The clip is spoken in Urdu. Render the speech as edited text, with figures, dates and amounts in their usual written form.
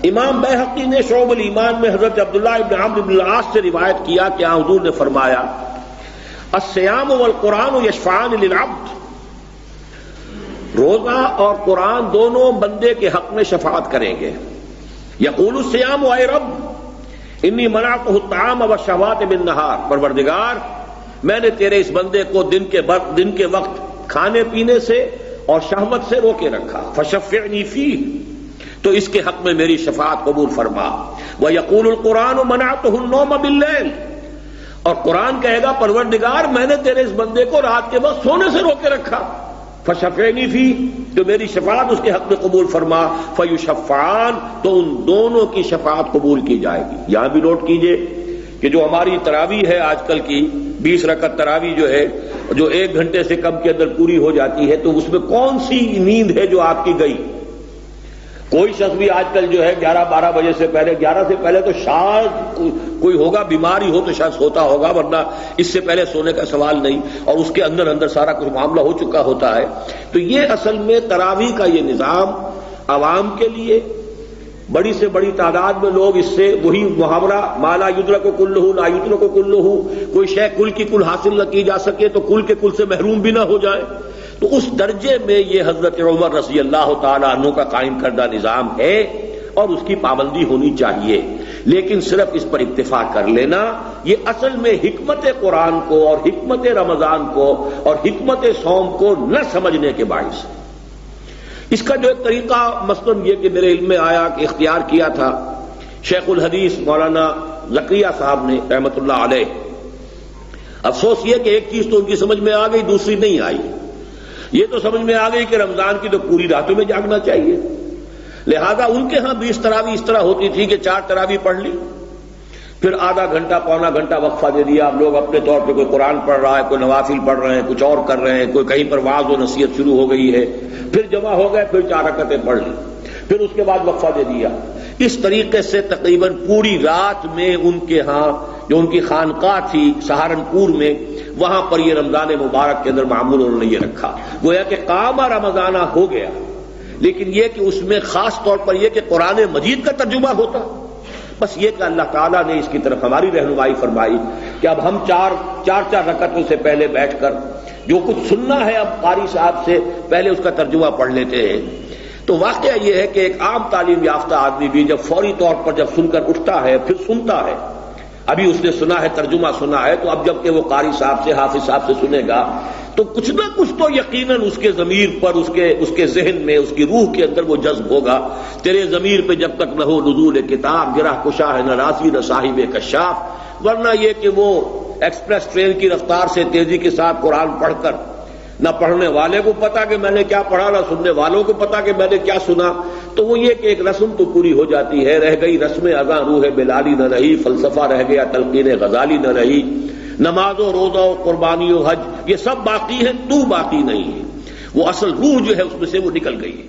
امام بیہقی نے شعب الایمان میں حضرت عبداللہ ابن عمرو بن العاص سے روایت کیا کہ حضور نے فرمایا الصیام والقرآن یشفعان للعبد، روزہ اور قرآن دونوں بندے کے حق میں شفاعت کریں گے. یقول الصیام اے رب انی منعتہ الطعام والشہوات بالنہار، پروردگار میں نے تیرے اس بندے کو دن کے وقت کھانے پینے سے اور شہوت سے روکے رکھا، فشفعنی فیہ، تو اس کے حق میں میری شفاعت قبول فرما. ویقول القرآن منعتہ النوم باللیل، اور قرآن کہے گا پروردگار میں نے تیرے اس بندے کو رات کے وقت سونے سے روکے رکھا، فشفعنی فیہ، تو میری شفاعت اس کے حق میں قبول فرما. فیشفعان، تو ان دونوں کی شفاعت قبول کی جائے گی. یہاں بھی نوٹ کیجئے کہ جو ہماری تراویح ہے آج کل کی 20 رکعت تراویح جو ہے، جو 1 گھنٹے سے کم کے اندر پوری ہو جاتی ہے، تو اس میں کون سی نیند ہے جو آپ کی گئی؟ کوئی شخص بھی آج کل جو ہے 11-12 بجے سے پہلے، 11 سے پہلے تو شاید کوئی ہوگا بیماری ہو تو شاید سوتا ہوگا، ورنہ اس سے پہلے سونے کا سوال نہیں، اور اس کے اندر سارا کچھ معاملہ ہو چکا ہوتا ہے. تو یہ اصل میں تراویح کا یہ نظام عوام کے لیے، بڑی سے بڑی تعداد میں لوگ اس سے وہی محاورہ ما لا یدرک کلہ لا یدرک کلہ، کوئی شے کل کی کل حاصل نہ کی جا سکے تو کل کے کل سے محروم بھی نہ ہو جائے. تو اس درجے میں یہ حضرت عمر رضی اللہ تعالی عنہ کا قائم کردہ نظام ہے اور اس کی پابندی ہونی چاہیے. لیکن صرف اس پر اکتفا کر لینا یہ اصل میں حکمت قرآن کو اور حکمت رمضان کو اور حکمت صوم کو نہ سمجھنے کے باعث ہے. اس کا جو ایک طریقہ مثلاً یہ کہ میرے علم میں آیا کہ اختیار کیا تھا شیخ الحدیث مولانا زکریا صاحب نے رحمۃ اللہ علیہ. افسوس یہ کہ ایک چیز تو ان کی سمجھ میں آ گئی، دوسری نہیں آئی. یہ تو سمجھ میں آ گئی کہ رمضان کی تو پوری راتوں میں جاگنا چاہیے، لہذا ان کے ہاں 20 تراویح اس طرح ہوتی تھی کہ 4 تراویح پڑھ لی، پھر آدھا گھنٹہ پونا گھنٹہ وقفہ دے دیا. اب لوگ اپنے طور پہ کوئی قرآن پڑھ رہا ہے، کوئی نوافل پڑھ رہے ہیں، کچھ اور کر رہے ہیں، کوئی کہیں پر وعظ و نصیحت شروع ہو گئی ہے، پھر جمع ہو گئے، پھر 4 رکعتیں پڑھ لی، پھر اس کے بعد وقفہ دے دیا. اس طریقے سے تقریباً پوری رات میں ان کے ہاں جو ان کی خانقاہ تھی سہارنپور میں، وہاں پر یہ رمضان مبارک کے اندر معمول انہوں نے یہ رکھا. گویا کہ قام رمضانہ ہو گیا، لیکن یہ کہ اس میں خاص طور پر یہ کہ قرآن مجید کا ترجمہ ہوتا. بس یہ کہ اللہ تعالیٰ نے اس کی طرف ہماری رہنمائی فرمائی کہ اب ہم 4 رکعتوں سے پہلے بیٹھ کر جو کچھ سننا ہے اب قاری صاحب سے پہلے اس کا ترجمہ پڑھ لیتے ہیں. تو واقعہ یہ ہے کہ ایک عام تعلیم یافتہ آدمی بھی جب فوری طور پر جب سن کر اٹھتا ہے پھر سنتا ہے، ابھی اس نے سنا ہے، ترجمہ سنا ہے، تو اب جب کہ وہ قاری صاحب سے حافظ صاحب سے سنے گا تو کچھ نہ کچھ تو یقیناً اس کے ضمیر پر، اس کے ذہن میں، اس کی روح کے اندر وہ جذب ہوگا. تیرے ضمیر پہ جب تک نہ ہو نزول کتاب، گرہ کشا ہے نہ راضی نہ صاحب کشاف. ورنہ یہ کہ وہ ایکسپریس ٹرین کی رفتار سے تیزی کے ساتھ قرآن پڑھ کر نہ پڑھنے والے کو پتا کہ میں نے کیا پڑھا، نہ سننے والوں کو پتا کہ میں نے کیا سنا، تو وہ یہ کہ ایک رسم تو پوری ہو جاتی ہے. رہ گئی رسم اذاں روح بلالی نہ رہی، فلسفہ رہ گیا تلقین غزالی نہ رہی، نماز و روزہ و قربانی و حج یہ سب باقی ہیں، تو باقی نہیں ہے. وہ اصل روح جو ہے اس میں سے وہ نکل گئی ہے.